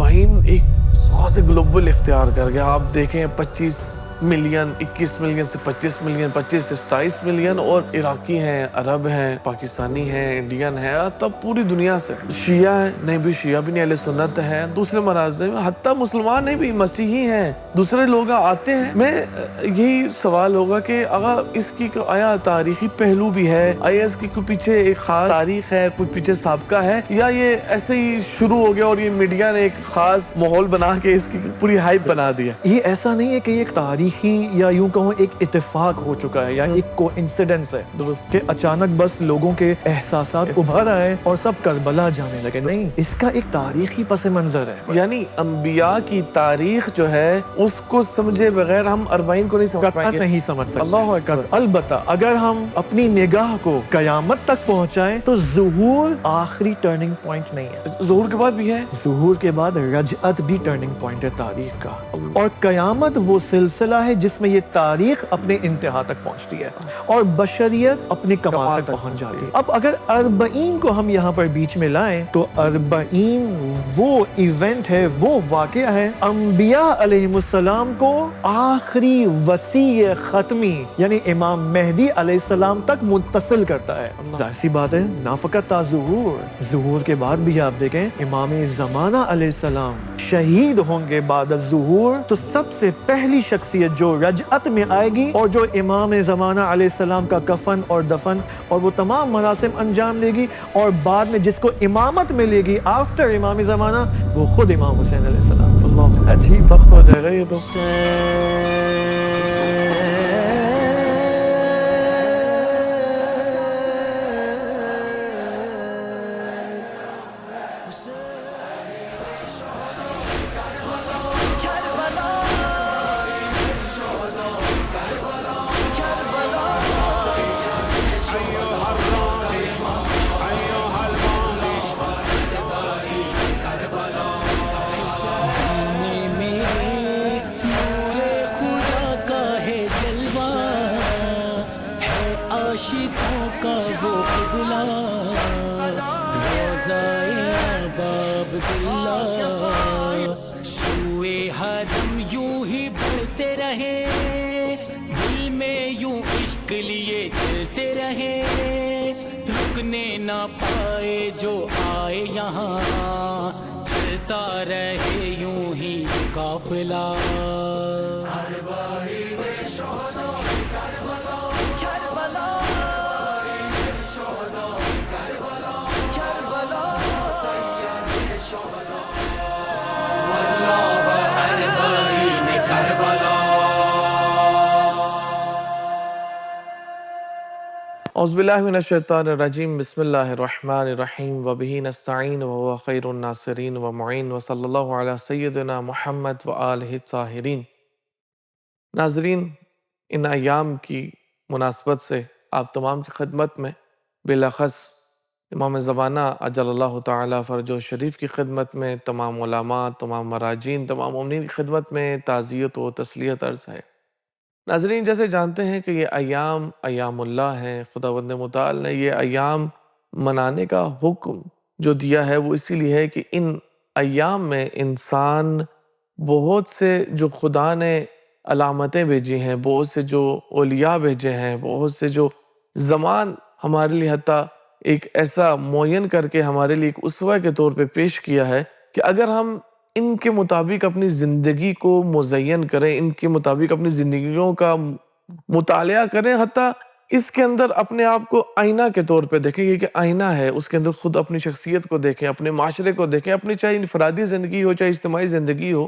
اربعین ایک خاص گلوبل اختیار کر گیا. آپ دیکھیں 25 ملین، 21 ملین سے 25 ملین، 25 سے 27 ملین، اور عراقی ہیں، عرب ہیں، پاکستانی ہیں، انڈین ہیں، تب پوری دنیا سے. شیعہ ہیں، نہیں بھی شیعہ بھی نہیں، اہل سنت ہیں، دوسرے مراکز میں، حتیٰ مسلمان نہیں بھی، مسیحی ہیں، دوسرے لوگ آتے ہیں. میں یہی سوال ہوگا کہ اگر اس کی آیا تاریخی پہلو بھی ہے، آیا اس کی کوئی پیچھے ایک خاص تاریخ ہے، کوئی پیچھے سابقہ ہے، یا یہ ایسے ہی شروع ہو گیا اور یہ میڈیا نے ایک خاص ماحول بنا کے اس کی پوری ہائپ بنا دیا؟ یہ ایسا نہیں ہے کہ یہ ایک تاریخی یا یوں کہوں ایک اتفاق ہو چکا ہے یا ایک کو انسیڈنس ہے درست کہ اچانک بس لوگوں کے احساسات ابھر آئے اور سب کربلا جانے لگے. نہیں، اس کا ایک تاریخی پس منظر ہے. یعنی انبیاء کی تاریخ جو ہے اس کو سمجھے بغیر ہم اربعین کو نہیں سمجھ پائیں گے. نہیں سمجھ سکتے. اللہ اکبر. البتہ اگر ہم اپنی نگاہ کو قیامت تک پہنچائیں تو ظہور آخری ٹرننگ پوائنٹ نہیں ہے. ظہور کے بعد بھی ہے. ظہور کے بعد رجعت بھی ٹرننگ پوائنٹ ہے تاریخ کا. اور قیامت وہ سلسلہ ہے جس میں یہ تاریخ اپنے انتہا تک پہنچتی ہے اور بشریت اپنے کمال تک پہنچ جاتی ہے. اب اگر اربعین کو ہم یہاں پر بیچ میں لائیں تو اربعین وہ ایونٹ ہے، وہ واقعہ ہے انبیاء علیہ السلام کو آخری وصی ختمی یعنی امام مہدی علیہ السلام تک متصل کرتا ہے. ظاہر سی بات ہے نہ فقط ظہور کے بعد بھی آپ دیکھیں امام زمانہ علیہ السلام شہید ہوں گے بعد الظہور تو سب سے پہلی شخصیت جو رجعت میں آئے گی اور جو امام زمانہ علیہ السلام کا کفن اور دفن اور وہ تمام مراسم انجام دے گی اور بعد میں جس کو امامت ملے گی آفٹر امام زمانہ وہ خود امام حسین علیہ السلام. اللہ عجیب تخت ہو جائے گا یہ تو. عاشقوں کا وہ قبلہ روضۂ باب اللہ سوئے حرم یوں ہی بڑھتے رہے دل میں یوں عشق لیے چلتے رہے رکنے نہ پائے جو آئے یہاں چلتا رہے یوں ہی قافلہ. اعوذ باللہ من الشیطان الرجیم. بسم اللہ الرحمن الرحیم وبہ نستعین وہو خیر الناصرین ومعین وصلی اللہ علی سیدنا محمد وآلہ الطاہرین. ناظرین، ان ایام کی مناسبت سے آپ تمام کی خدمت میں بالاخص امام زمانہ عجل اللہ تعالی فرجہ شریف کی خدمت میں، تمام علماء، تمام مراجین، تمام مومنین کی خدمت میں تعزیت و تسلیت عرض ہے. ناظرین، جیسے جانتے ہیں کہ یہ ایام اللہ ہیں، خداوند متعال نے یہ ایام منانے کا حکم جو دیا ہے وہ اسی لیے ہے کہ ان ایام میں انسان بہت سے جو خدا نے علامتیں بھیجی ہیں، بہت سے جو اولیاء بھیجے ہیں، بہت سے جو زمان ہمارے لیے حتیٰ ایک ایسا معین کر کے ہمارے لیے ایک اسوہ کے طور پہ پیش کیا ہے کہ اگر ہم ان کے مطابق اپنی زندگی کو مزین کریں، ان کے مطابق اپنی زندگیوں کا مطالعہ کریں، حتیٰ اس کے اندر اپنے آپ کو آئینہ کے طور پہ دیکھیں. یہ کہ آئینہ ہے، اس کے اندر خود اپنی شخصیت کو دیکھیں، اپنے معاشرے کو دیکھیں، اپنی چاہے انفرادی زندگی ہو چاہے اجتماعی زندگی ہو،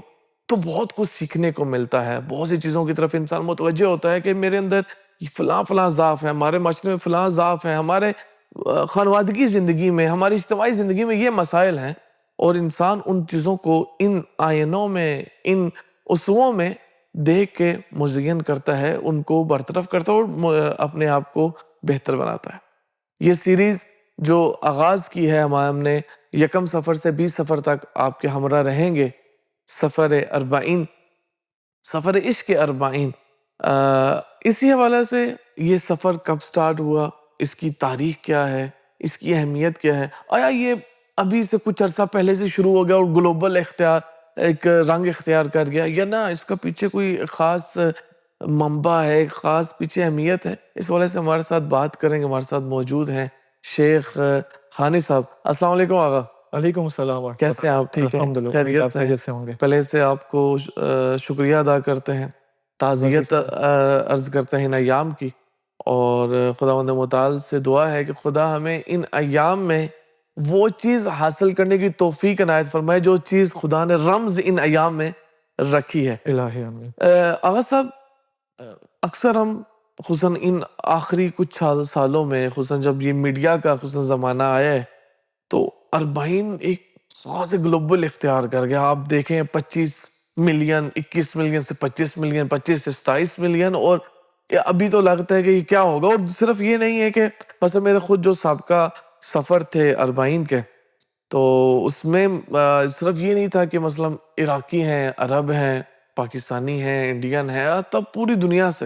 تو بہت کچھ سیکھنے کو ملتا ہے. بہت سی چیزوں کی طرف انسان متوجہ ہوتا ہے کہ میرے اندر فلاں ضعف ہے، ہمارے معاشرے میں فلاں ضعف ہے، ہمارے خانوادگی زندگی میں، ہماری اجتماعی زندگی میں یہ مسائل ہیں، اور انسان ان چیزوں کو ان آئینوں میں، ان اسووں میں دیکھ کے مزین کرتا ہے، ان کو برطرف کرتا ہے اور اپنے آپ کو بہتر بناتا ہے. یہ سیریز جو آغاز کی ہے ہم نے 1 صفر سے 20 صفر تک آپ کے ہمراہ رہیں گے. سفر اربعین، سفر عشق اربعین. اسی حوالے سے یہ سفر کب سٹارٹ ہوا، اس کی تاریخ کیا ہے، اس کی اہمیت کیا ہے، آیا یہ ابھی سے کچھ عرصہ پہلے سے شروع ہو گیا اور گلوبل ایک رنگ اختیار کر گیا، یا نہ اس کا پیچھے کوئی خاص منبع ہے، ایک خاص پیچھے اہمیت ہے؟ اس والے سے ہمارے ساتھ بات کریں گے، ہمارے ساتھ موجود ہیں شیخ خانی صاحب۔ السلام علیکم آقا، علیکم السلام ورحمۃ کیسے ہیں آپ؟ ٹھیک ہے، الحمدللہ، خیریت سے ہیں؟ خیریت سے ہوں گے۔ پہلے سے آپ کو شکریہ ادا کرتے ہیں، تعزیت عرض کرتے ہیں ان ایام کی، اور خداوند متعال سے دعا ہے کہ خدا ہمیں ان ایام میں وہ چیز حاصل کرنے کی توفیق عنایت فرمائے جو چیز خدا نے رمز ان ایام میں رکھی ہے۔ الہی آمین۔ آغا صاحب، اکثر ہم خصوصاً ان آخری کچھ سالوں میں، خصوصاً جب یہ میڈیا کا خصوصاً زمانہ آیا ہے، تو اربعین ایک خاص گلوبل اختیار کر گیا۔ آپ دیکھیں 25 ملین، 21 ملین سے 25 ملین، 25 سے 27 ملین، اور ابھی تو لگتا ہے کہ یہ کیا ہوگا۔ اور صرف یہ نہیں ہے کہ مثلا میرے خود جو سابقہ سفر تھے اربعین کے، تو اس میں صرف یہ نہیں تھا کہ مثلا عراقی ہیں، عرب ہیں، پاکستانی ہیں، انڈین ہیں، تب پوری دنیا سے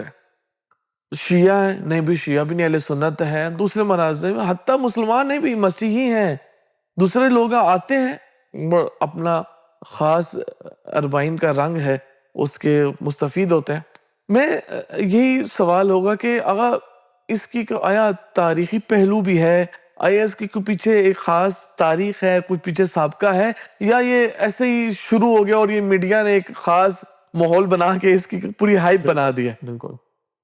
شیعہ ہیں، نہیں بھی شیعہ بھی نہیں، اہل سنت ہیں، دوسرے مراکز میں، حتیٰ مسلمان ہیں بھی، مسیحی ہیں، دوسرے لوگ آتے ہیں، اپنا خاص اربعین کا رنگ ہے اس کے مستفید ہوتے ہیں۔ میں یہی سوال ہوگا کہ آقا اس کی آیا تاریخی پہلو بھی ہے؟ آیا اس کی کوئی پیچھے ایک خاص تاریخ ہے، کوئی پیچھے سابقہ ہے، یا یہ ایسے ہی شروع ہو گیا اور یہ میڈیا نے ایک خاص ماحول بنا کے اس کی پوری ہائپ بنا دی ہے؟ بالکل۔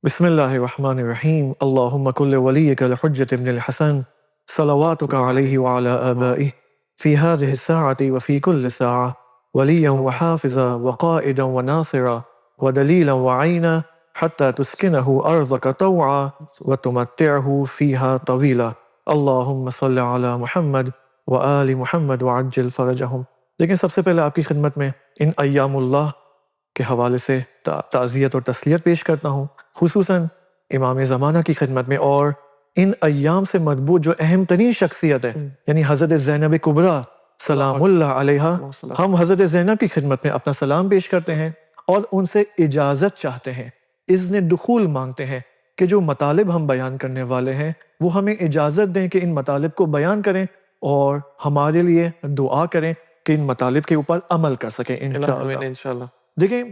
بسم اللہ الرحمن الرحیم، اللہم کل ولیک الحجۃ ابن الحسن صلواتک علیہ وعلی آبائہ فی ہذہ الساعة وفی کل ساعة ولیا وحافظا وقائدا وناصرا ودلیلا وعینا حتی تسکنہ ارضک طوعا وتمتعہ فیہا طویلا اللہم صل علی محمد وآل محمد وعجل فرجہم۔ لیکن سب سے پہلے آپ کی خدمت میں ان ایام اللہ کے حوالے سے تعزیت اور تسلیت پیش کرتا ہوں، خصوصاً امام زمانہ کی خدمت میں، اور ان ایام سے مربوط جو اہم ترین شخصیت ہے یعنی حضرت زینب کبریٰ سلام اللہ علیہا، ہم حضرت زینب کی خدمت میں اپنا سلام پیش کرتے ہیں اور ان سے اجازت چاہتے ہیں، اذن دخول مانگتے ہیں کہ جو مطالب ہم بیان کرنے والے ہیں وہ ہمیں اجازت دیں کہ ان مطالب کو بیان کریں، اور ہمارے لیے دعا کریں کہ ان مطالب کے اوپر عمل کر سکیں انشاءاللہ۔ دیکھیں،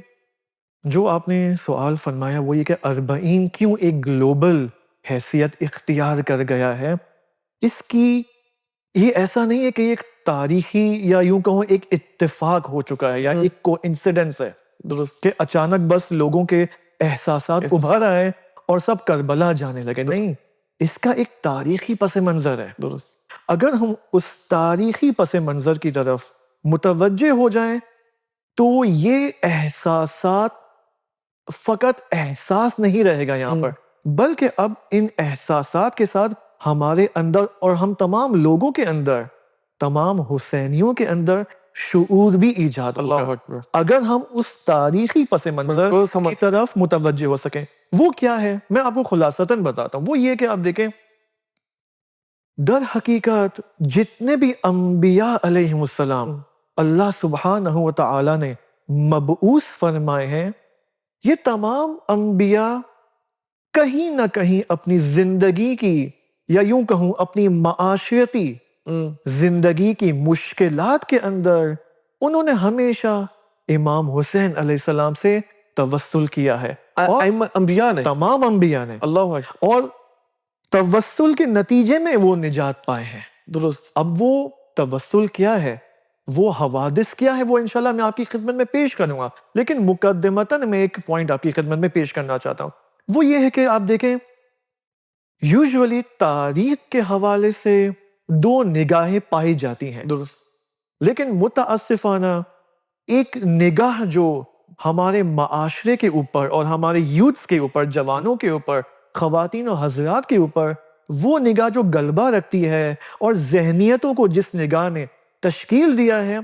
جو آپ نے سوال فرمایا وہ یہ کہ اربعین کیوں ایک گلوبل حیثیت اختیار کر گیا ہے، اس کی یہ ایسا نہیں ہے کہ یہ ایک تاریخی یا یوں کہوں ایک اتفاق ہو چکا ہے یا ایک کو انسیڈنس ہے درست کہ اچانک بس لوگوں کے احساسات ابھر آئے اور سب کربلا جانے لگے، نہیں، اس کا ایک تاریخی پس منظر ہے۔ درست اگر ہم اس تاریخی پس منظر کی طرف متوجہ ہو جائیں تو یہ احساسات فقط احساس نہیں رہے گا یہاں پر، بلکہ اب ان احساسات کے ساتھ ہمارے اندر اور ہم تمام لوگوں کے اندر، تمام حسینیوں کے اندر شعور بھی ایجاد اللہ ہوگا اکبر۔ اگر ہم اس تاریخی پس منظر کی طرف متوجہ ہو سکیں۔ وہ کیا ہے میں آپ کو خلاصتاً بتاتا ہوں۔ وہ یہ کہ آپ دیکھیں، در حقیقت جتنے بھی انبیاء علیہم السلام اللہ سبحانہ و تعالی نے مبعوث فرمائے ہیں، یہ تمام انبیاء کہیں نہ کہیں اپنی زندگی کی یا یوں کہوں اپنی معاشرتی زندگی کی مشکلات کے اندر انہوں نے ہمیشہ امام حسین علیہ السلام سے توسل کیا ہے، اور انبیاء نے، تمام انبیاء نے، اللہ اکبر، اور توسل کے نتیجے میں وہ نجات پائے ہیں۔ درست۔ اب وہ توسل کیا ہے، وہ حوادث کیا ہے، وہ انشاءاللہ میں آپ کی خدمت میں پیش کروں گا، لیکن مقدمتاً میں ایک پوائنٹ آپ کی خدمت میں پیش کرنا چاہتا ہوں۔ وہ یہ ہے کہ آپ دیکھیں، یوزولی تاریخ کے حوالے سے دو نگاہیں پائی جاتی ہیں، درست، لیکن متاسفانہ ایک نگاہ جو ہمارے معاشرے کے اوپر اور ہمارے یوتھس کے اوپر، جوانوں کے اوپر، خواتین و حضرات کے اوپر، وہ نگاہ جو غلبہ رکھتی ہے اور ذہنیتوں کو جس نگاہ نے تشکیل دیا ہے،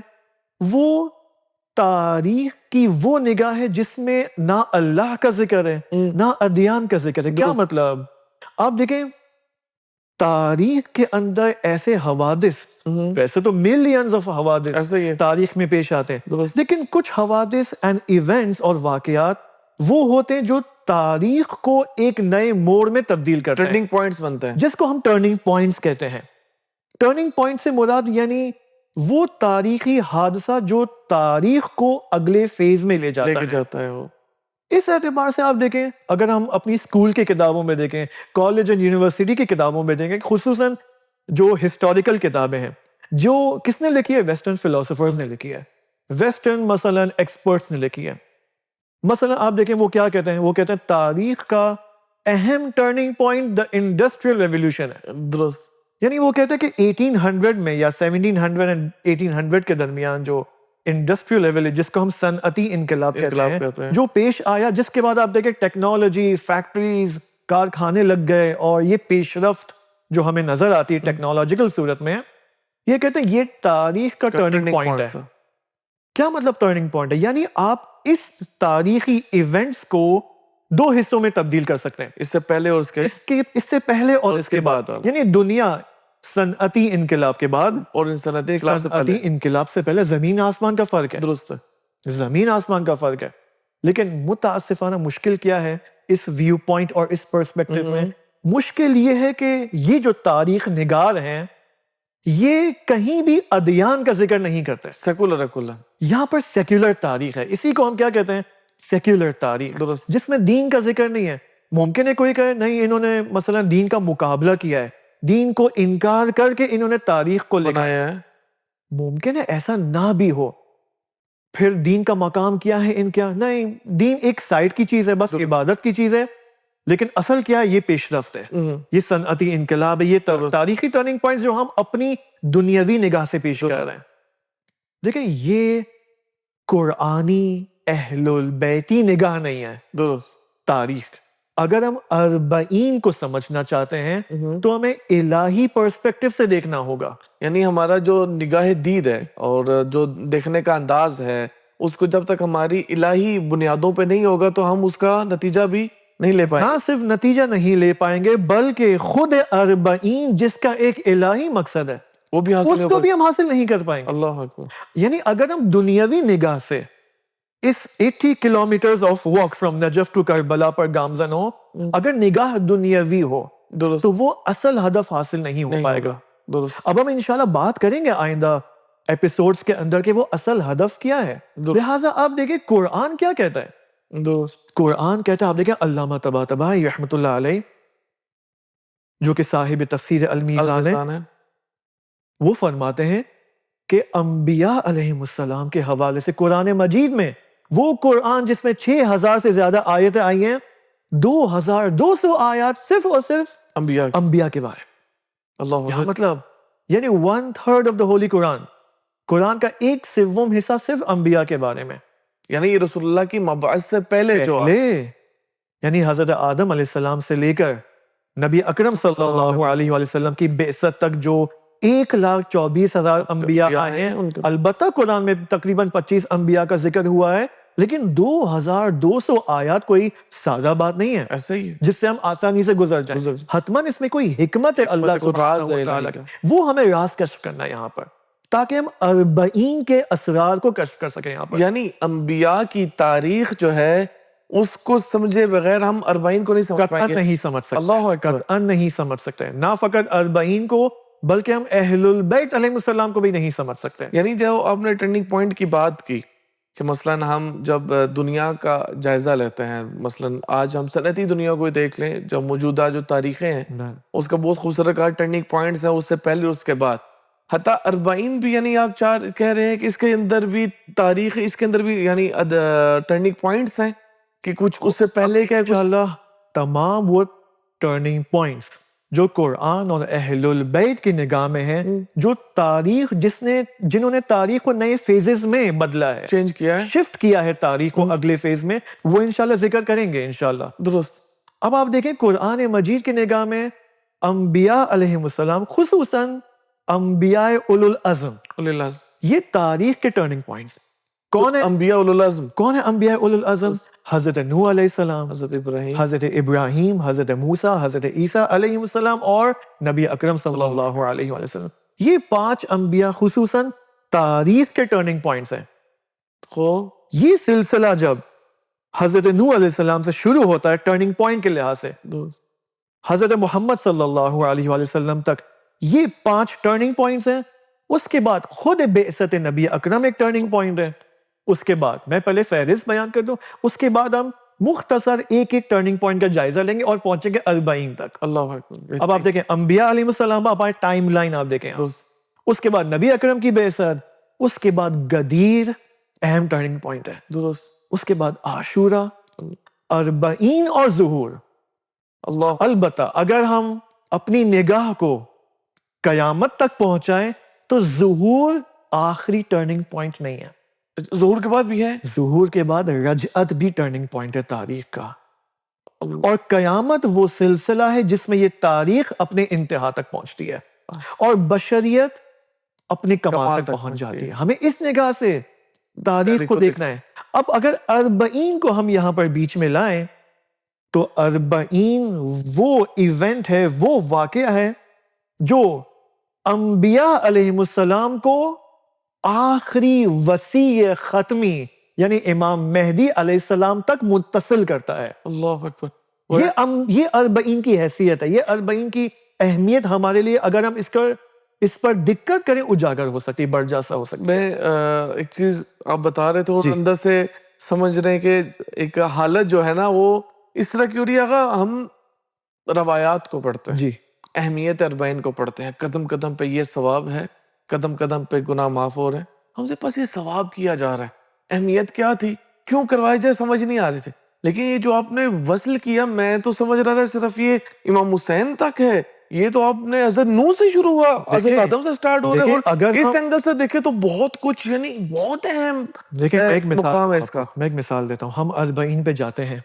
وہ تاریخ کی وہ نگاہ ہے جس میں نہ اللہ کا ذکر ہے نہ ادیان کا ذکر ہے۔ کیا مطلب؟ آپ دیکھیں، تاریخ کے اندر ایسے حوادث، ویسے تو ملینز آف حوادث تاریخ میں پیش آتے ہیں، لیکن کچھ حوادث اینڈ ایونٹس اور واقعات وہ ہوتے ہیں جو تاریخ کو ایک نئے موڑ میں تبدیل کرتے ہیں، ٹرننگ پوائنٹس بنتے ہیں، جس کو ہم ٹرننگ پوائنٹس کہتے ہیں۔ ٹرننگ پوائنٹ سے مراد یعنی وہ تاریخی حادثہ جو تاریخ کو اگلے فیز میں لے لے جاتا کے ہے. جاتا ہے وہ. اس اعتبار سے آپ دیکھیں، اگر ہم اپنی اسکول کی کتابوں میں دیکھیں، کالج اینڈ یونیورسٹی کی کتابوں میں دیکھیں، خصوصاً جو ہسٹوریکل کتابیں ہیں، جو کس نے لکھی ہے؟ ویسٹرن فلاسفرز نے لکھی ہے، ویسٹرن مثلاً ایکسپرٹس نے لکھی ہے. مثلاً آپ دیکھیں وہ کیا کہتے ہیں، وہ کہتے ہیں تاریخ کا اہم turning point the industrial revolution ہے. درست. یعنی وہ کہتے ہیں کہ 1800 میں یا 1700 اینڈ 1800 کے درمیان جو انڈسٹریل لیول ہے، جس کو ہم صنعتی انقلاب کہتے ہیں، جو پیش آیا، جس کے بعد آپ دیکھیں ٹیکنالوجی، فیکٹریز، کارخانے لگ گئے، اور یہ پیش رفت جو ہمیں نظر آتی ہے ٹیکنالوجیکل صورت میں، یہ کہتے ہیں یہ تاریخ کا ٹرننگ پوائنٹ ہے. کیا مطلب ٹرننگ پوائنٹ ہے؟ یعنی آپ اس تاریخی ایونٹس کو دو حصوں میں تبدیل کر سکتے ہیں، اس سے پہلے اور اس سے پہلے اور اس کے بعد. یعنی دنیا صنعتی انقلاب کے بعد اور صنعتی انقلاب سے صنعتی انقلاب سے پہلے زمین آسمان کا فرق ہے. درست ہے. زمین آسمان کا فرق ہے. لیکن متاسفانہ مشکل کیا ہے اس ویو پوائنٹ اور اس پرسپیکٹو میں؟ مشکل یہ ہے کہ یہ جو تاریخ نگار ہیں، یہ کہیں بھی ادیان کا ذکر نہیں کرتے. سیکولر ہے کل. یہاں پر سیکولر تاریخ ہے، اسی کو ہم کیا کہتے ہیں؟ سیکولر تاریخ، جس میں دین کا ذکر نہیں ہے. ممکن ہے کوئی کہے نہیں، انہوں نے مثلا دین کا مقابلہ کیا ہے، دین کو انکار کر کے انہوں نے تاریخ کو بنایا ہے. ممکن ہے ایسا نہ بھی ہو. پھر دین کا مقام کیا ہے ان کیا؟ نہیں، دین ایک سائڈ کی چیز ہے، بس عبادت کی چیز ہے. لیکن اصل کیا ہے؟ یہ پیش رفت ہے، یہ صنعتی انقلاب ہے، یہ تاریخی ٹرننگ پوائنٹس جو ہم اپنی دنیاوی نگاہ سے پیش کر رہے ہیں. دیکھیں یہ قرآنی اہل البیتی نگاہ نہیں ہے. درست. تاریخ اگر ہم 40 کو سمجھنا چاہتے ہیں تو ہمیں الہی پرسپیکٹو سے دیکھنا ہوگا. یعنی ہمارا جو نگاہ دید ہے اور جو دیکھنے کا انداز ہے، اس کو جب تک ہماری الہی بنیادوں پہ نہیں ہوگا تو ہم اس کا نتیجہ بھی نہیں لے پائیں گے. نہ صرف نتیجہ نہیں لے پائیں گے، بلکہ خود 40 جس کا ایک الہی مقصد ہے، وہ بھی حاصل اس کو بھی ہم حاصل نہیں کر پائیں گے. اللہ اکبر. یعنی اگر ہم دنیاوی نگاہ سے اس 80 kilometres of walk from Najaf to Karbala پر گامزن ہو، اگر نگاہ دنیاوی ہو تو وہ اصل ہدف حاصل نہیں ہو پائے گا. اب ہم انشاءاللہ بات کریں گے آئندہ ایپیسوڈز کے اندر کہ وہ اصل ہدف کیا ہے. لہٰذا آپ دیکھیں قرآن کیا کہتا ہے. قرآن کہتا ہے، آپ دیکھیں علامہ طباطبائی رحمۃ اللہ علیہ جو کہ صاحب تفسیر المیزان ہے، وہ فرماتے ہیں کہ انبیاء علیہ السلام کے حوالے سے قرآن مجید میں وہ قرآن جس میں 6000 سے زیادہ آیتیں آئی ہیں، 2200 آیات صرف اور صرف انبیاء کے بارے. اللہ مطلب یعنی 1/3 آف دا ہولی قرآن کا 1/7 حصہ صرف انبیاء کے بارے میں. یعنی رسول اللہ کی مبعث سے پہلے یعنی حضرت آدم علیہ السلام سے لے کر نبی اکرم صلی اللہ علیہ وسلم کی بعثت تک جو 1,24,000 انبیاء آئے ہیں. البتہ قرآن میں تقریباً 25 انبیاء کا ذکر ہوا ہے، لیکن 2200 آیات کوئی سادہ بات نہیں ہے ایسا ہی جس سے ہم آسانی سے گزر جائیں. حتماً اس میں کوئی حکمت ہے اللہ سبحانہ و تعالیٰ کی، وہ ہمیں راز کشف کرنا ہے یہاں پر، تاکہ ہم 40 کے اسرار کو کشف کر سکیں یہاں پر. یعنی انبیاء کی تاریخ جو ہے اس کو سمجھے بغیر ہم 40 کو نہیں سمجھ پائیں گے. نہیں سمجھ سکتے. اللہ اکبر. قطعاً نہیں سمجھ سکتے، نہ فقط 40 کو بلکہ ہم اہل البیت علیہ السلام کو بھی نہیں سمجھ سکتے. یعنی جو آپ نے ٹرننگ پوائنٹ کی بات کی کہ مثلاً ہم جب دنیا کا جائزہ لیتے ہیں، مثلاً آج ہم صنعتی دنیا کو دیکھ لیں، جو موجودہ جو تاریخیں ہیں اس کا بہت خوبصورت کہا ٹرننگ پوائنٹس ہیں، اس سے پہلے اور اس کے بعد. حتیٰ 40 بھی یعنی آپ 4 کہہ رہے ہیں کہ اس کے اندر بھی تاریخ، اس کے اندر بھی یعنی ٹرننگ پوائنٹس ہیں کہ کچھ اس سے پہلے کیا. انشاءاللہ تمام وہ ٹرننگ پوائنٹس جو قرآن اور اہل البیت کی نگاہ میں ہیں، جو تاریخ جنہوں نے تاریخ کو نئے فیزز میں بدلا ہے، چینج کیا ہے، شفٹ کیا ہے تاریخ کو اگلے فیز میں، وہ انشاءاللہ ذکر کریں گے انشاءاللہ. درست. اب آپ دیکھیں قرآن مجید کی نگاہ میں انبیاء علیہ السلام، خصوصاً انبیاء اولو العزم، یہ تاریخ کے ٹرننگ پوائنٹس. کون ہے انبیاء اولو العزم؟ کون ہے انبیاء اولو العزم؟ حضرت نوح علیہ السلام، حضرت ابراہیم، حضرت موسیٰ، حضرت عیسیٰ علیہ السلام اور نبی اکرم صلی اللہ علیہ وسلم. یہ 5 انبیاء خصوصاً تاریخ کے ٹرننگ پوائنٹس ہیں. یہ سلسلہ جب حضرت نوح علیہ السلام سے شروع ہوتا ہے ٹرننگ پوائنٹ کے لحاظ سے، حضرت محمد صلی اللہ علیہ وسلم تک یہ 5 ٹرننگ پوائنٹس ہیں اس کے بعد خود بعثت نبی اکرم ایک ٹرننگ پوائنٹ ہے. اس کے بعد میں پہلے فہرست بیان کر دوں, اس کے بعد ہم مختصر ایک ایک ٹرننگ پوائنٹ کا جائزہ لیں گے اور پہنچیں گے 40 تک. اللہ اکبر. اب آپ دیکھیں انبیاء علیہ السلام, آپ ٹائم لائن آپ دیکھیں. اس کے بعد نبی اکرم کی بعثت, اس کے بعد غدیر اہم ٹرننگ پوائنٹ ہے. درست. اس کے بعد عاشورہ, 40 اور ظہور. اللہ. البتہ اگر ہم اپنی نگاہ کو قیامت تک پہنچائیں تو ظہور آخری ٹرننگ پوائنٹ نہیں ہے. ظہور کے بعد بھی ہے. ظہور کے بعد رجعت بھی ٹرننگ پوائنٹ ہے تاریخ کا. اور قیامت وہ سلسلہ ہے جس میں یہ تاریخ اپنے انتہا تک پہنچتی ہے اور بشریت اپنے کمال تک پہنچ جاتی ہے. ہمیں اس نگاہ سے تاریخ کو دیکھنا ہے. اب اگر 40 کو ہم یہاں پر بیچ میں لائیں تو 40 وہ ایونٹ ہے, وہ واقعہ ہے جو انبیاء علیہ السلام کو آخری وصی ختمی یعنی امام مہدی علیہ السلام تک متصل کرتا ہے. اللہ اکبر. یہ 40 کی حیثیت ہے, یہ 40 کی اہمیت ہمارے لیے اگر ہم اس پر دقت کریں اجاگر ہو سکتی, بڑھ جاسا ہو سکتی. میں ایک چیز آپ بتا رہے تھے اور اندر سے سمجھ رہے ہیں کہ ایک حالت جو ہے نا وہ اس طرح کی ہو رہی ہے. ہم روایات کو پڑھتے ہیں, جی اہمیت 40 کو پڑھتے ہیں, قدم قدم پہ یہ ثواب ہے, قدم قدم پہ گناہ معاف ہو رہے ہیں. ہم سے پاس یہ ثواب کیا جا رہا ہے, اہمیت کیا تھی, کیوں کروائے جائے سمجھ نہیں آ رہے تھے. لیکن یہ جو آپ نے وصل کیا, میں تو سمجھ رہا تھا صرف یہ امام حسین تک ہے. یہ تو آپ نے حضرت نوح سے شروع ہوا, حضرت آدم سے سٹارٹ ہو رہا ہے, اور اس اینگل سے دیکھیں تو بہت کچھ, یعنی بہت اہم مقام ہے اس کا. میں ایک مثال دیتا ہوں. ہم 40 پہ جاتے ہیں,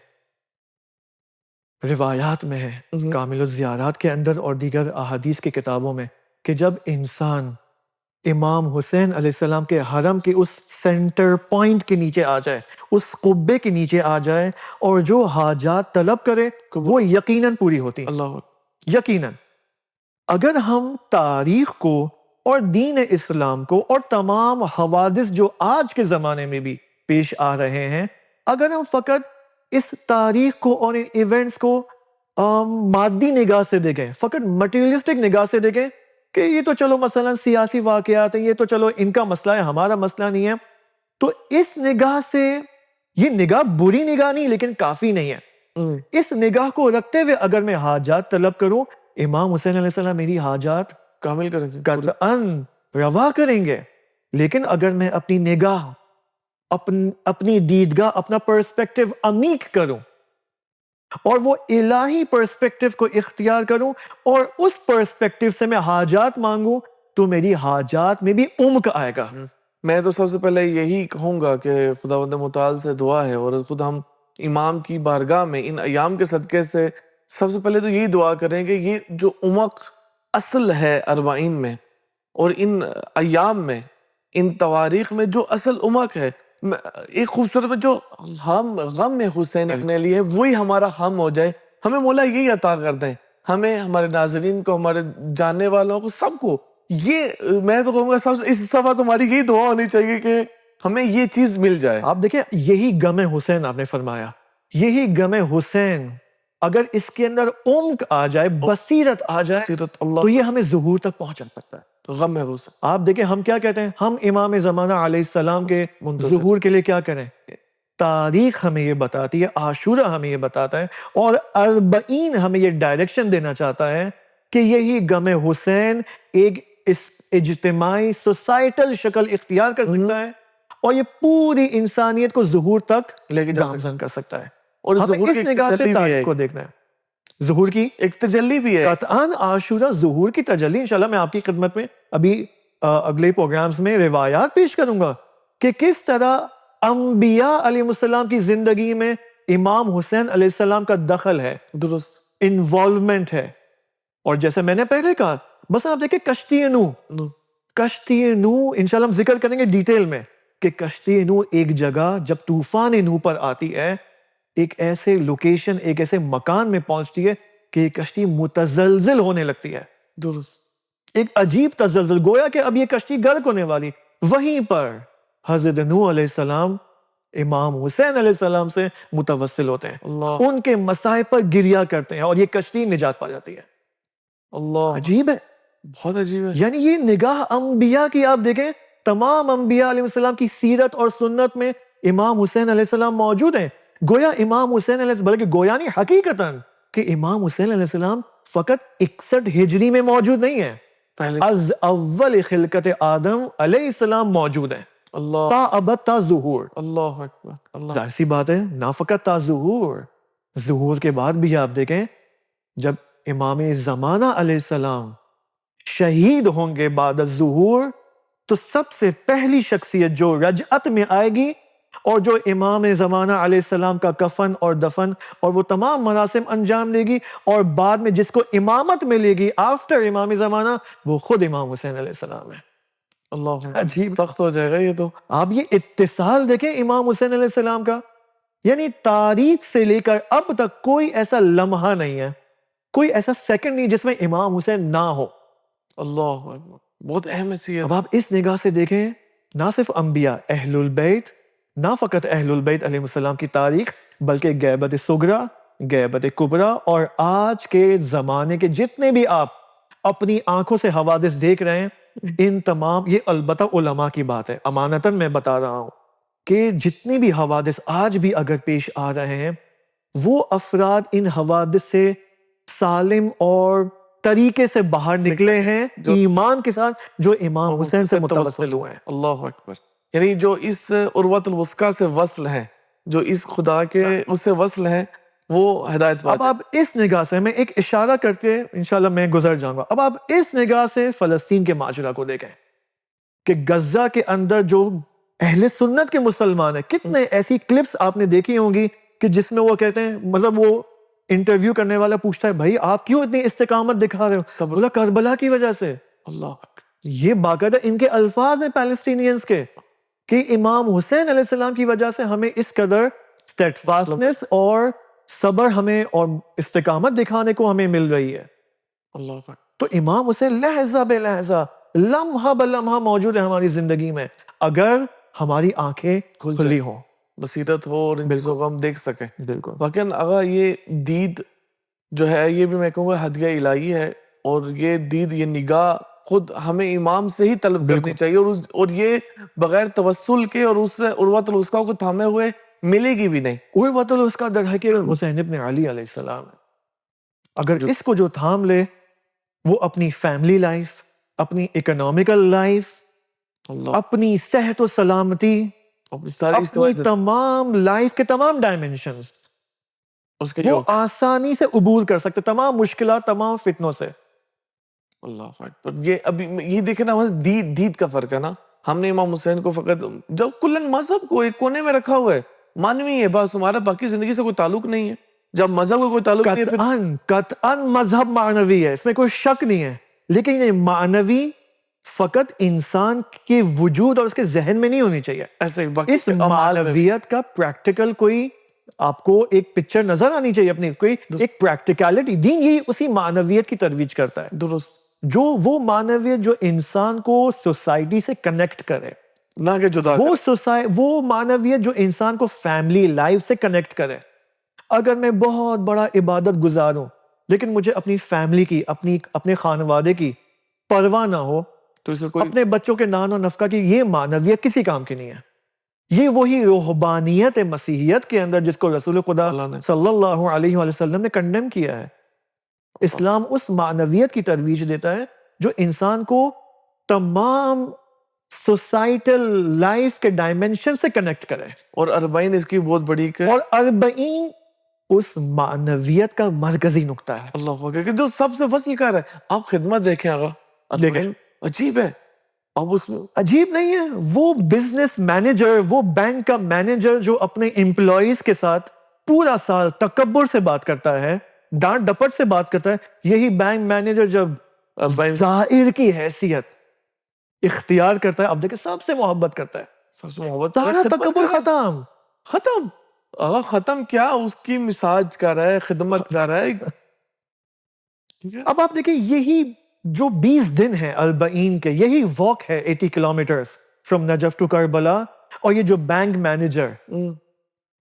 روایات میں ہے, کامل الزیارات کے اندر اور دیگر احادیث کی کتابوں میں, کہ جب انسان امام حسین علیہ السلام کے حرم کے اس سینٹر پوائنٹ کے نیچے آ جائے, اس قبے کے نیچے آ جائے, اور جو حاجات طلب کرے وہ یقیناً پوری ہوتی ہیں. اللہ یقیناً. اگر ہم تاریخ کو اور دین اسلام کو اور تمام حوادث جو آج کے زمانے میں بھی پیش آ رہے ہیں, اگر ہم فقط اس تاریخ کو اور ان ایونٹس کو مادی نگاہ سے دیکھیں, فقط مٹیریلسٹک نگاہ سے دیکھیں کہ یہ تو چلو مثلا سیاسی واقعات ہیں, یہ تو چلو ان کا مسئلہ ہے, ہمارا مسئلہ نہیں ہے, تو اس نگاہ سے, یہ نگاہ بری نگاہ نہیں لیکن کافی نہیں ہے. اس نگاہ کو رکھتے ہوئے اگر میں حاجات طلب کروں, امام حسین علیہ السلام میری حاجات کامل کریں گے, قطعاً روا کریں گے. لیکن اگر میں اپنی نگاہ, اپنی دیدگاہ, اپنا پرسپیکٹو عمیق کروں اور وہ الہی پرسپیکٹو کو اختیار کروں اور اس پرسپیکٹو سے میں حاجات مانگوں, تو میری حاجات میں بھی عمق آئے گا. میں تو سب سے پہلے یہی کہوں گا کہ خداوند متعال سے دعا ہے, اور خود ہم امام کی بارگاہ میں ان ایام کے صدقے سے سب سے پہلے تو یہی دعا کریں کہ یہ جو عمق اصل ہے 40 میں اور ان ایام میں, ان تواریخ میں جو اصل عمق ہے, ایک خوبصورت جو غم حسین اپنے لیے وہی ہمارا غم ہو جائے. ہمیں مولا یہی عطا کر دیں, ہمیں, ہمارے ناظرین کو, ہمارے جاننے والوں کو, سب کو. یہ میں تو کہوں گا سب اس صفحہ تمہاری یہی دعا ہونی چاہیے کہ ہمیں یہ چیز مل جائے. آپ دیکھیں, یہی غم حسین آپ نے فرمایا, یہی غم حسین اگر اس کے اندر عمق آ جائے, بصیرت آ جائے, تو یہ ہمیں ظہور تک پہنچا سکتا ہے. غم حسین. آپ دیکھیں ہم کیا کہتے ہیں, ہم امام زمانہ علیہ السلام کے ظہور کے لیے کیا کریں. تاریخ ہمیں یہ بتاتی ہے, عاشورہ ہمیں یہ بتاتا ہے, اور 40 ہمیں یہ ڈائریکشن دینا چاہتا ہے کہ یہی غم حسین ایک اس اجتماعی سوسائٹل شکل اختیار کر سکتا ہے, اور یہ پوری انسانیت کو ظہور تک لے کے گامزن کر سکتا ہے. اور ہمیں اس نگاہ سے تاریخ کو دیکھنا ہے. ظہور کی ایک تجلی بھی ہے. قطعاً عاشورہ ظہور کی تجلی. انشاءاللہ میں آپ کی خدمت میں ابھی اگلے پروگرامز میں روایات پیش کروں گا کہ کس طرح انبیاء علیہ السلام کی زندگی میں امام حسین علیہ السلام کا دخل ہے, درست, انوالومنٹ ہے. اور جیسے میں نے پہلے کہا, بس آپ دیکھیں کشتی نوح, کشتی نوح انشاءاللہ ہم ذکر کریں گے ڈیٹیل میں کہ کشتی نوح ایک جگہ جب طوفان نوح پر آتی ہے, ایک ایسے لوکیشن, ایک ایسے مکان میں پہنچتی ہے کہ یہ کشتی متزلزل ہونے لگتی ہے. درست, ایک عجیب تزلزل, گویا کہ اب یہ کشتی غرق ہونے والی. وہیں پر حضرت نوح علیہ السلام امام حسین علیہ السلام سے متوسل ہوتے ہیں, ان کے مسائب پر گریہ کرتے ہیں, اور یہ کشتی نجات پا جاتی ہے. اللہ, عجیب ہے. بہت عجیب ہے. یعنی یہ نگاہ انبیاء کی آپ دیکھیں، تمام انبیاء علیہ السلام کی سیرت اور سنت میں امام حسین علیہ السلام موجود ہیں. گویا امام حسین علیہ السلام، بلکہ گویا نہیں حقیقتاً، کہ امام حسین علیہ السلام فقط 61 ہجری میں موجود نہیں ہیں، پہلے از اول خلقت آدم علیہ السلام موجود ہیں، اللہ تا ابد تا ظہور. اللہ اکبر. اللہ ظاہر سی بات ہے، نہ فقط تا ظہور، ظہور کے بعد بھی آپ دیکھیں جب امام زمانہ علیہ السلام شہید ہوں گے بعد الظہور، تو سب سے پہلی شخصیت جو رجعت میں آئے گی اور جو امام زمانہ علیہ السلام کا کفن اور دفن اور وہ تمام مراسم انجام دے گی اور بعد میں جس کو امامت ملے گی آفٹر امام زمانہ، وہ خود امام حسین علیہ السلام ہے. اللہ عجیب. سخت ہو جائے گا یہ تو. آپ یہ اتصال دیکھیں امام حسین علیہ السلام کا، یعنی تاریخ سے لے کر اب تک کوئی ایسا لمحہ نہیں ہے، کوئی ایسا سیکنڈ نہیں جس میں امام حسین نہ ہو. اللہ اکبر. بہت اہم حیثیت. اب آپ اس نگاہ سے دیکھیں، نہ صرف انبیاء، اہل البیت، نہ فقط اہل البیت علیہ السلام کی تاریخ، بلکہ غیبت صغریٰ، غیبت کبریٰ، اور آج کے زمانے کے جتنے بھی آپ اپنی آنکھوں سے حوادث دیکھ رہے ہیں، ان تمام، یہ البتہ علماء کی بات ہے، امانتاً میں بتا رہا ہوں کہ جتنی بھی حوادث آج بھی اگر پیش آ رہے ہیں، وہ افراد ان حوادث سے سالم اور طریقے سے باہر نکلے ہیں ایمان کے ساتھ، جو امام حسین سے متوسل ہوئے ہیں. اللہ اکبر. یعنی جو اس عروۃ الوثقیٰ سے وصل ہیں، جو اس خدا کے اس سے وصل ہیں، وہ ہدایت پا اب آپ اس نگاہ سے، میں ایک اشارہ کر کے انشاءاللہ میں گزر جاؤں گا، اب آپ اس نگاہ سے فلسطین کے ماجرا کو دیکھیں کہ غزہ کے اندر جو اہل سنت کے مسلمان ہیں، کتنے ایسی کلپس آپ نے دیکھی ہوں گی کہ جس میں وہ کہتے ہیں، مطلب وہ انٹرویو کرنے والا پوچھتا ہے، بھائی آپ کیوں اتنی استقامت دکھا رہے ہو؟ بولا کربلا کی وجہ سے. اللہ اکبر. یہ باقاعدہ ان کے الفاظ ہیں پیلسٹینینز کے، کہ امام حسین علیہ السلام کی وجہ سے ہمیں اس قدر steadfastness اور صبر ہمیں اور استقامت دکھانے کو ہمیں مل رہی ہے. اللہ اکبر. تو امام حسین لحظہ بے لحظہ، لمحہ بلمحہ موجود ہے ہماری زندگی میں، اگر ہماری آنکھیں کھلی ہوں، بصیرت ہو اور ان چیزوں کو ہم دیکھ سکیں. بالکل. واقعاً اگر یہ دید جو ہے، یہ بھی میں کہوں گا ہدیہ الہی ہے، اور یہ دید، یہ نگاہ خود ہمیں امام سے ہی طلب کرنی چاہیے، اور یہ بغیر توسل کے اور اس عروۃ الوثقیٰ کو تھامے ہوئے ملے گی بھی نہیں. عروۃ الوثقیٰ در حقیقت حسین ابن علی علیہ السلام ہے. اگر اس کو جو تھام لے، وہ اپنی فیملی لائف، اپنی اکنامیکل لائف، اپنی صحت و سلامتی، اپنی تمام لائف کے تمام ڈائمینشنز، وہ آسانی سے عبور کر سکتے تمام مشکلات، تمام فتنوں سے. اللہ اکبر. یہ ابھی یہ دیکھیں نا، دید کا فرق ہے نا. ہم نے امام حسین کو فقط جب کلن مذہب کو ایک کونے میں رکھا ہوا ہے، مانوی ہے بس، ہمارا باقی زندگی سے کوئی تعلق نہیں ہے. جب مذہب کو کوئی تعلق نہیں ہے، قطعاً مذہب معنوی ہے، اس میں کوئی شک نہیں ہے، لیکن یہ معنوی فقط انسان کے وجود اور اس کے ذہن میں نہیں ہونی چاہیے. ایسے اس معنویت کا پریکٹیکل کوئی آپ کو ایک پکچر نظر آنی چاہیے، اپنی کوئی ایک پریکٹیکلٹی. دین یہی اسی معنویت کی ترویج کرتا ہے. درست. جو وہ معنویت جو انسان کو سوسائٹی سے کنیکٹ کرے، نہ کہ جدا کرے. وہ معنویت جو انسان کو فیملی لائف سے کنیکٹ کرے. اگر میں بہت بڑا عبادت گزار ہوں لیکن مجھے اپنی فیملی کی، اپنے خانوادے کی پرواہ نہ ہو، تو اسے کوئی اپنے بچوں کے نان و نفقہ کی، یہ معنویت کسی کام کی نہیں ہے. یہ وہی روحانیت مسیحیت کے اندر جس کو رسول خدا صلی اللہ علیہ وآلہ وسلم نے کنڈیم کیا ہے. اسلام اس معنویت کی ترویج دیتا ہے جو انسان کو تمام سوسائٹل لائف کے ڈائمینشن سے کنیکٹ کرے. اور 40 اس کی بہت بڑی اور 40 اس معنویت کا مرکزی نقطہ ہے. اللہ اکبر. کہ جو سب سے وصل کر ہے. آپ خدمت دیکھیں آقا، 40 عجیب ہے. اب اس میں عجیب نہیں ہے، وہ بزنس مینیجر، وہ بینک کا مینیجر جو اپنے امپلائیز کے ساتھ پورا سال تکبر سے بات کرتا ہے، ڈانٹ ڈپٹ سے بات کرتا ہے، یہی بینک مینیجر جب زائر کی حیثیت اختیار کرتا ہے، اب دیکھیں سب سے محبت کرتا ہے. سب سے محبت، سارا تکبر ختم. ختم. ختم کیا، اس کی مساج کر رہا ہے، خدمت کر رہا ہے. اب آپ دیکھیں یہی جو 20 دن ہے 40 کے، یہی واک ہے 80 kilometres from Najaf to Karbala, اور یہ جو بینک مینیجر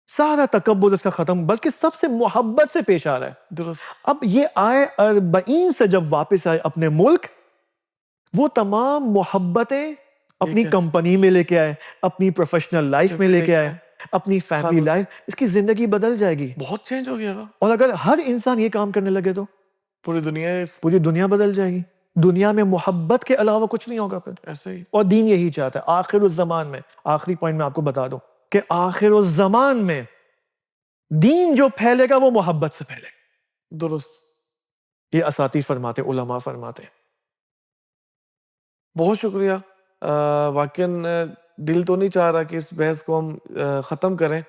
سارا تکبر اس کا ختم، بلکہ سب سے محبت سے پیش آ رہا ہے. درست. اب یہ آئے 40 سے جب واپس آئے اپنے ملک، وہ تمام محبتیں اپنی کمپنی میں لے کے آئے, اپنی پروفیشنل لائف میں لے کے آئے, اپنی فیملی لائف, اس کی زندگی بدل جائے گی. بہت چینج ہو گیا. اور اگر ہر انسان یہ کام کرنے لگے تو پوری دنیا بدل جائے گی. دنیا میں محبت کے علاوہ کچھ نہیں ہوگا پھر. ایسے ہی. اور دین یہی چاہتا ہے. آخر الزمان میں, آخری پوائنٹ میں آپ کو بتا دوں کہ آخر الزمان میں دین جو پھیلے گا وہ محبت سے پھیلے گا. درست. یہ اساتذہ فرماتے, علماء فرماتے. بہت شکریہ. واقعاً دل تو نہیں چاہ رہا کہ اس بحث کو ہم ختم کریں,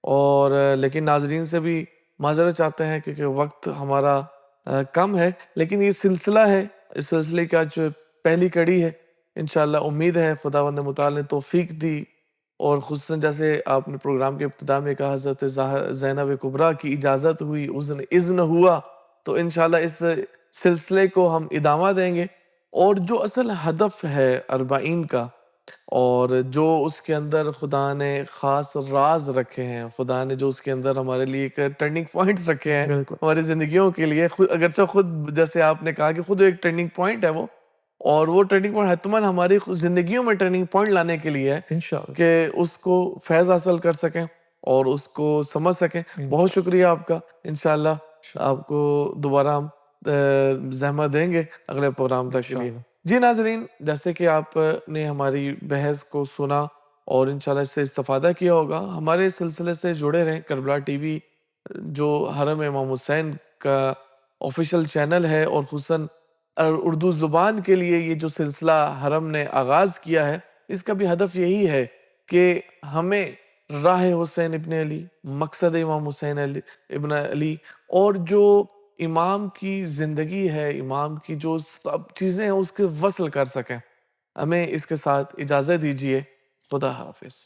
اور لیکن ناظرین سے بھی معذرت چاہتے ہیں کیونکہ وقت ہمارا کم ہے. لیکن یہ سلسلہ ہے, اس سلسلے کی آج پہلی کڑی ہے. انشاءاللہ امید ہے خداوند متعال نے توفیق دی, اور خصوصاً جیسے آپ نے پروگرام کے ابتدا میں کہا حضرت زینب کبریٰ کی اجازت ہوئی, اذن ہوا, تو انشاءاللہ اس سلسلے کو ہم ادامہ دیں گے. اور جو اصل ہدف ہے 40 کا, اور جو اس کے اندر خدا نے خاص راز رکھے ہیں, خدا نے جو اس کے اندر ہمارے لیے ایک ٹرننگ پوائنٹ رکھے ہیں ہماری زندگیوں کے لیے, اگرچہ خود جیسے آپ نے کہا کہ خود ایک ٹرننگ پوائنٹ ہے وہ, اور وہ ٹرننگ پوائنٹ حتماً ہماری زندگیوں میں ٹرننگ پوائنٹ لانے کے لیے ہے انشاءاللہ کہ اس کو فیض حاصل کر سکیں اور اس کو سمجھ سکیں. بہت شکریہ آپ کا. انشاءاللہ آپ کو دوبارہ ہم زحمت دیں گے اگلے پروگرام تک کے لیے. جی ناظرین, جیسے کہ آپ نے ہماری بحث کو سنا اور انشاءاللہ اس سے استفادہ کیا ہوگا, ہمارے سلسلے سے جڑے رہیں. کربلا ٹی وی جو حرم امام حسین کا آفیشیل چینل ہے, اور خصوصاً اردو زبان کے لیے یہ جو سلسلہ حرم نے آغاز کیا ہے, اس کا بھی ہدف یہی ہے کہ ہمیں راہ حسین ابن علی, مقصد امام حسین ابن علی, اور جو امام کی زندگی ہے, امام کی جو سب چیزیں ہیں اس کے وصل کر سکیں. ہمیں اس کے ساتھ اجازت دیجیے. خدا حافظ.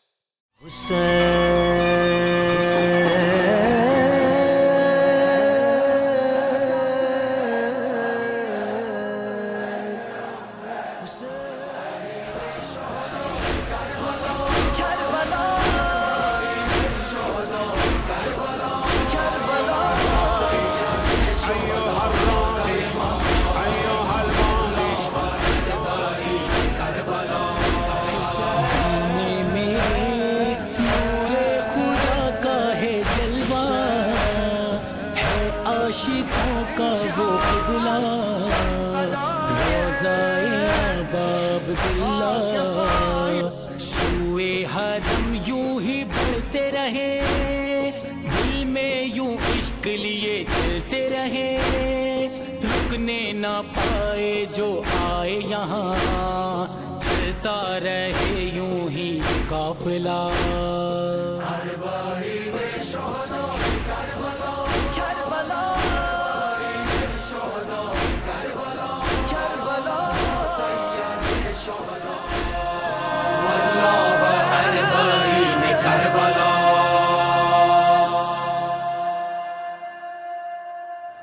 عاشقوں کا وہ قبلہ روضۂ باب اللہ, سوئے حرم یوں ہی بڑھتے رہے, دل میں یوں عشق لیے چلتے رہے, رکنے نہ پائے جو آئے یہاں, چلتا رہے یوں ہی قافلہ.